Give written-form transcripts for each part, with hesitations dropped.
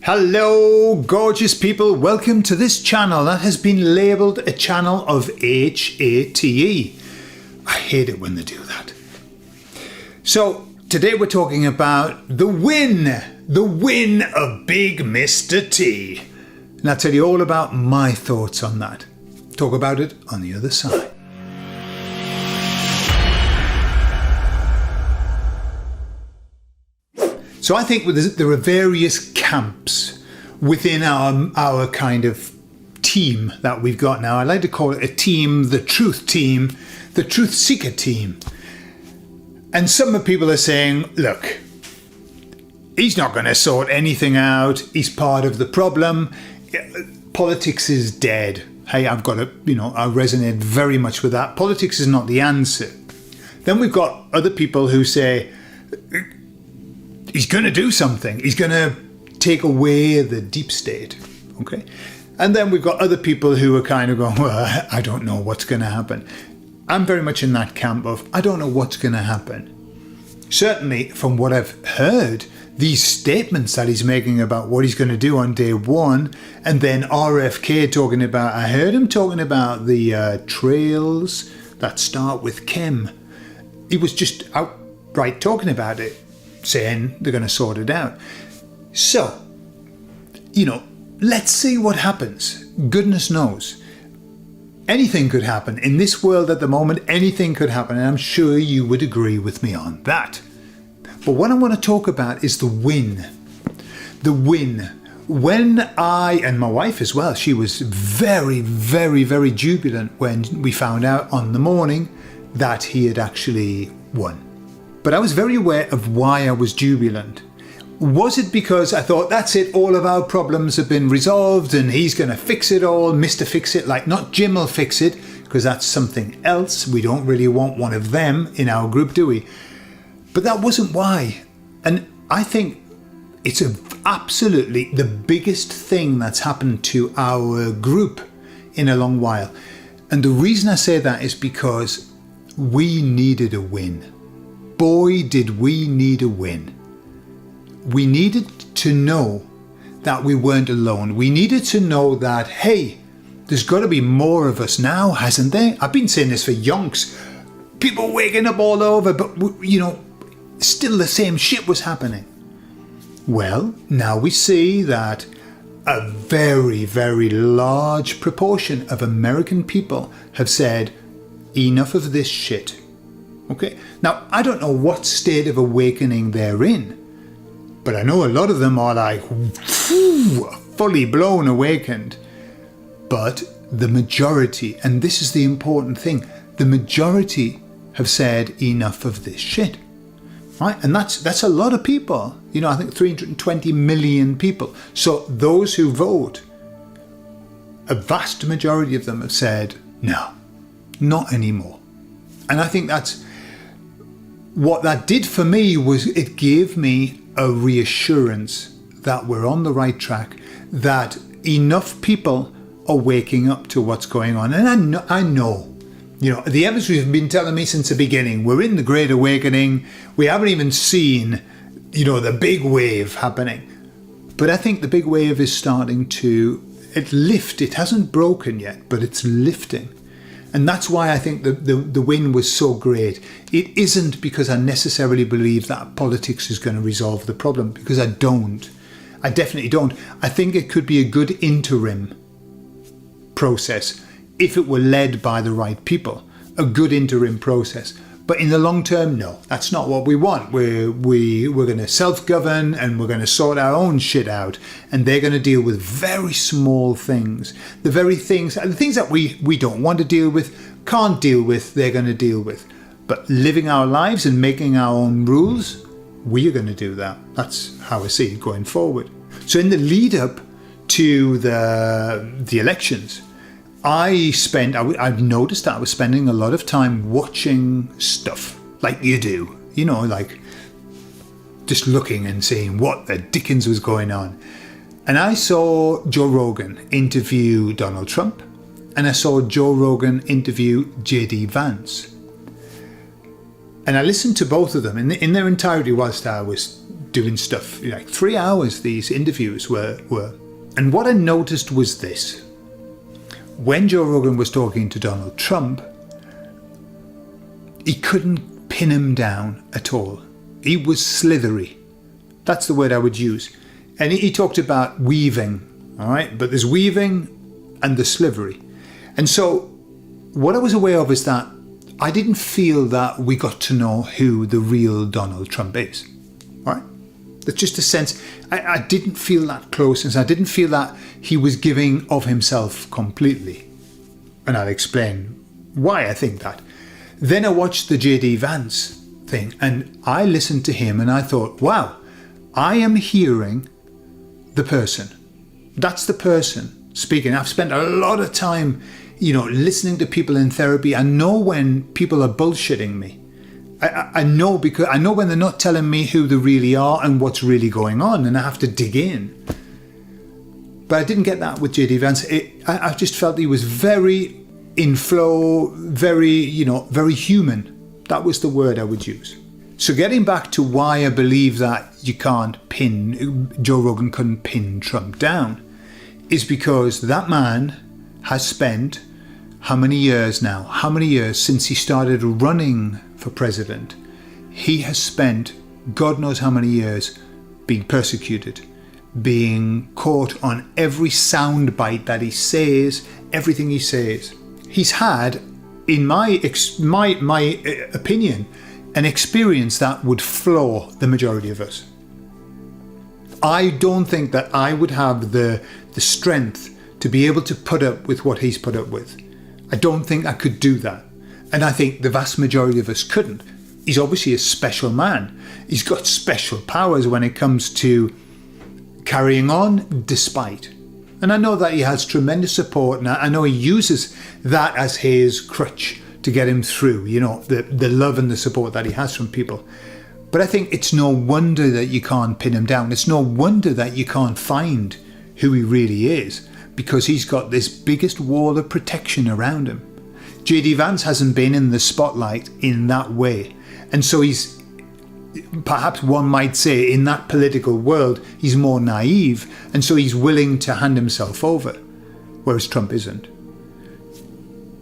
Hello, gorgeous people. Welcome to this channel that has been labelled a channel of HATE. I hate it when they do that. So, today we're talking about the win of Big Mr. T. And I'll tell you all about my thoughts on that. Talk about it on the other side. So I think there are various camps within our kind of team that we've got now. I like to call it a team, the truth seeker team. And some people are saying, look, he's not going to sort anything out. He's part of the problem. Politics is dead. Hey, I've got to, I resonate very much with that. Politics is not the answer. Then we've got other people who say, he's going to do something. He's going to take away the deep state. Okay. And then we've got other people who are kind of going, well, I don't know what's going to happen. I'm very much in that camp of, I don't know what's going to happen. Certainly from what I've heard, these statements that he's making about what he's going to do on day one, and then RFK talking about, I heard him talking about the trails that start with Kim. He was just outright talking about it, saying they're going to sort it out. So, let's see what happens. Goodness knows. Anything could happen. In this world at the moment, anything could happen. And I'm sure you would agree with me on that. But what I want to talk about is the win. The win. When I, and my wife as well, she was very, very, very jubilant when we found out on the morning that he had actually won. But I was very aware of why I was jubilant. Was it because I thought, that's it, all of our problems have been resolved and he's going to fix it all, Mr. Fix It, like not Jim will fix it, because that's something else. We don't really want one of them in our group, do we? But that wasn't why. And I think it's absolutely the biggest thing that's happened to our group in a long while. And the reason I say that is because we needed a win. Boy, did we need a win. We needed to know that we weren't alone. We needed to know that, hey, there's got to be more of us now, hasn't there? I've been saying this for yonks. People waking up all over, but, still the same shit was happening. Well, now we see that a very, very large proportion of American people have said, enough of this shit. Okay, now I don't know what state of awakening they're in, but I know a lot of them are like fully blown awakened. But the majority, and this is the important thing, the majority have said enough of this shit. Right? And that's a lot of people. I think 320 million people. So those who vote, a vast majority of them have said, no, not anymore. And I think that's what that did for me. Was it gave me a reassurance that we're on the right track, that enough people are waking up to what's going on. And I know, the evidence have been telling me since the beginning, we're in the Great Awakening. We haven't even seen, the big wave happening. But I think the big wave is starting to lift. It hasn't broken yet, but it's lifting. And that's why I think the win was so great. It isn't because I necessarily believe that politics is going to resolve the problem, because I don't. I definitely don't. I think it could be a good interim process if it were led by the right people. A good interim process. But in the long term, no, that's not what we want. We're going to self-govern and we're going to sort our own shit out. And they're going to deal with very small things. The things that we don't want to deal with, can't deal with, they're going to deal with. But living our lives and making our own rules, we are going to do that. That's how I see it going forward. So in the lead up to the elections, I've noticed that I was spending a lot of time watching stuff like you do, like just looking and seeing what the dickens was going on. And I saw Joe Rogan interview Donald Trump, and I saw Joe Rogan interview JD Vance. And I listened to both of them in their entirety whilst I was doing stuff, like 3 hours these interviews were. And what I noticed was this. When Joe Rogan was talking to Donald Trump, he couldn't pin him down at all. He was slithery. That's the word I would use. And he talked about weaving, all right? But there's weaving and the slithery. And so what I was aware of is that I didn't feel that we got to know who the real Donald Trump is, all right? That's just a sense. I didn't feel that closeness. I didn't feel that he was giving of himself completely. And I'll explain why I think that. Then I watched the JD Vance thing and I listened to him and I thought, wow, I am hearing the person. That's the person speaking. I've spent a lot of time, listening to people in therapy. I know when people are bullshitting me. I know because I know when they're not telling me who they really are and what's really going on, and I have to dig in. But I didn't get that with JD Vance. I just felt he was very in flow, very human. That was the word I would use. So getting back to why I believe that Joe Rogan couldn't pin Trump down, is because that man has spent how many years since he started running for president? He has spent God knows how many years being persecuted, being caught on every sound bite that he says, everything he says. He's had, in my opinion, an experience that would floor the majority of us. I don't think that I would have the strength to be able to put up with what he's put up with. I don't think I could do that. And I think the vast majority of us couldn't. He's obviously a special man. He's got special powers when it comes to carrying on despite. And I know that he has tremendous support, and I know he uses that as his crutch to get him through, the love and the support that he has from people. But I think it's no wonder that you can't pin him down. It's no wonder that you can't find who he really is, because he's got this biggest wall of protection around him. JD Vance hasn't been in the spotlight in that way. And so he's, perhaps one might say, in that political world, he's more naive. And so he's willing to hand himself over, whereas Trump isn't.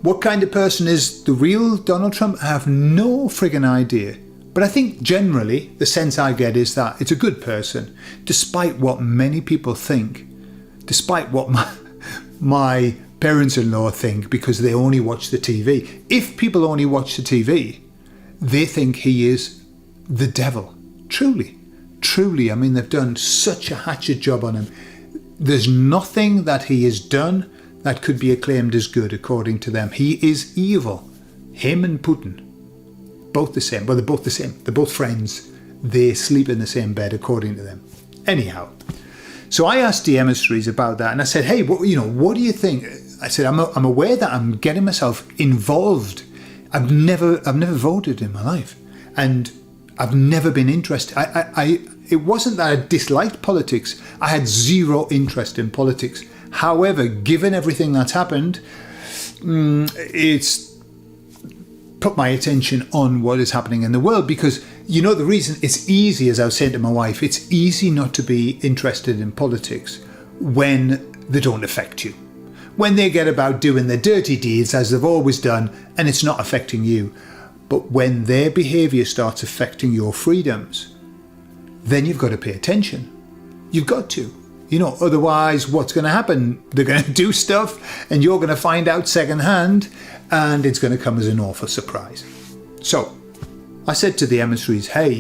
What kind of person is the real Donald Trump? I have no friggin' idea. But I think generally the sense I get is that it's a good person, despite what many people think, despite what my parents-in-law think, because they only watch the TV. If people only watch the TV, they think he is the devil. Truly. I mean, they've done such a hatchet job on him. There's nothing that he has done that could be acclaimed as good, according to them. He is evil. Him and Putin, both the same. Well, they're both the same. They're both friends. They sleep in the same bed, according to them. Anyhow, so I asked the emissaries about that, and I said, "Hey, what do you think?" I said, "I'm aware that I'm getting myself involved. I've never voted in my life, and I've never been interested. It wasn't that I disliked politics. I had zero interest in politics. However, given everything that's happened, it's put my attention on what is happening in the world, because the reason it's easy, as I was saying to my wife, it's easy not to be interested in politics when they don't affect you. When they get about doing their dirty deeds as they've always done and it's not affecting you. But when their behaviour starts affecting your freedoms, then you've got to pay attention. You've got to. Otherwise what's going to happen? They're going to do stuff and you're going to find out secondhand, and it's going to come as an awful surprise. So I said to the emissaries, "Hey,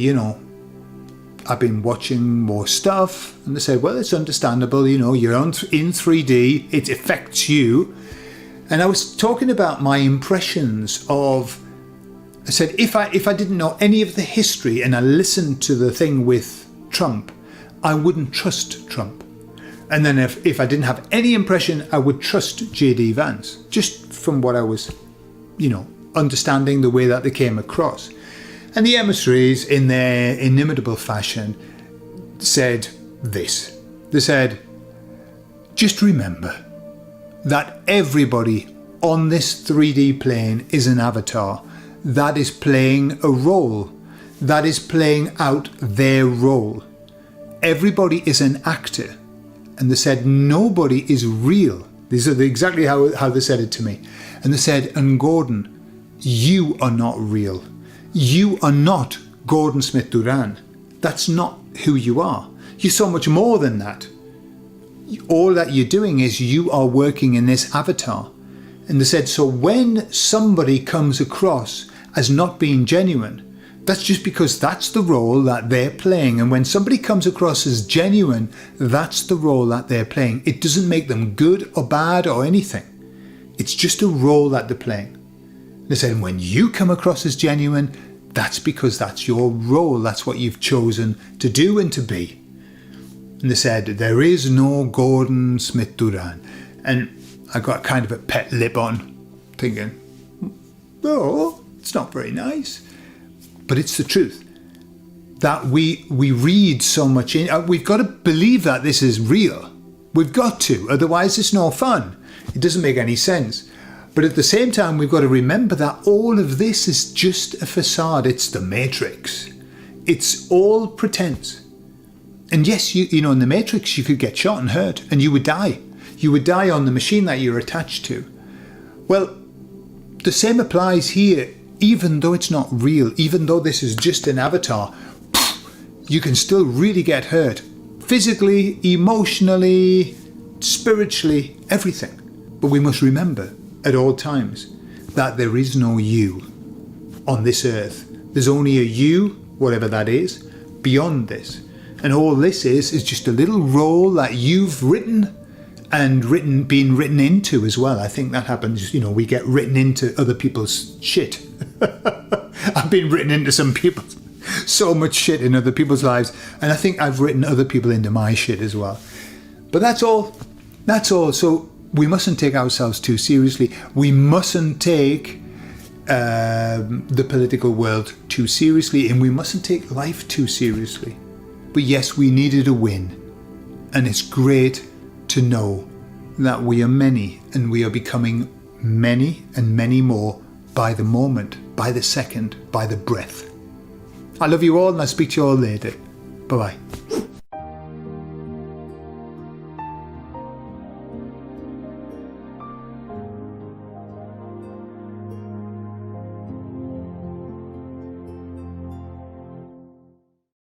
I've been watching more stuff." And they said, "Well, it's understandable, you're in 3D, it affects you." And I was talking about my impressions of, I said, if I didn't know any of the history and I listened to the thing with Trump, I wouldn't trust Trump. And then if I didn't have any impression, I would trust JD Vance, just from what I was, understanding the way that they came across. And the emissaries, in their inimitable fashion, said this. They said, "Just remember that everybody on this 3D plane is an avatar that is playing a role, that is playing out their role. everybody is an actor. And they said, nobody is real. These are exactly how they said it to me. And they said, and Gordon, you are not real. You are not Gordon Smith Duran. That's not who you are. You're so much more than that. All that you're doing is you are working in this avatar. And they said, so when somebody comes across as not being genuine, that's just because that's the role that they're playing. And when somebody comes across as genuine, that's the role that they're playing. It doesn't make them good or bad or anything. It's just a role that they're playing. They said, when you come across as genuine, that's because that's your role. That's what you've chosen to do and to be. And they said, there is no Gordon Smith Duran. And I got kind of a pet lip on, thinking, oh, it's not very nice. But it's the truth. That we read so much in. We've got to believe that this is real. We've got to. Otherwise, it's no fun. It doesn't make any sense. But at the same time, we've got to remember that all of this is just a facade. It's the Matrix. It's all pretense. And yes, you know, in the Matrix, you could get shot and hurt, and you would die. You would die on the machine that you're attached to. Well, the same applies here. Even though it's not real, even though this is just an avatar, you can still really get hurt. Physically, emotionally, spiritually, everything. But we must remember at all times that there is no you on this earth. There's only a you, whatever that is, beyond this. And all this is just a little role that you've written and been written into as well. I think that happens, you know, we get written into other people's shit. I've been written into some people, so much shit in other people's lives, and I think I've written other people into my shit as well. But that's all. So we mustn't take ourselves too seriously. We mustn't take the political world too seriously, and we mustn't take life too seriously. But yes, we needed a win, and it's great to know that we are many, and we are becoming many and many more by the moment, by the second, by the breath. I love you all, and I'll speak to you all later. Bye-bye.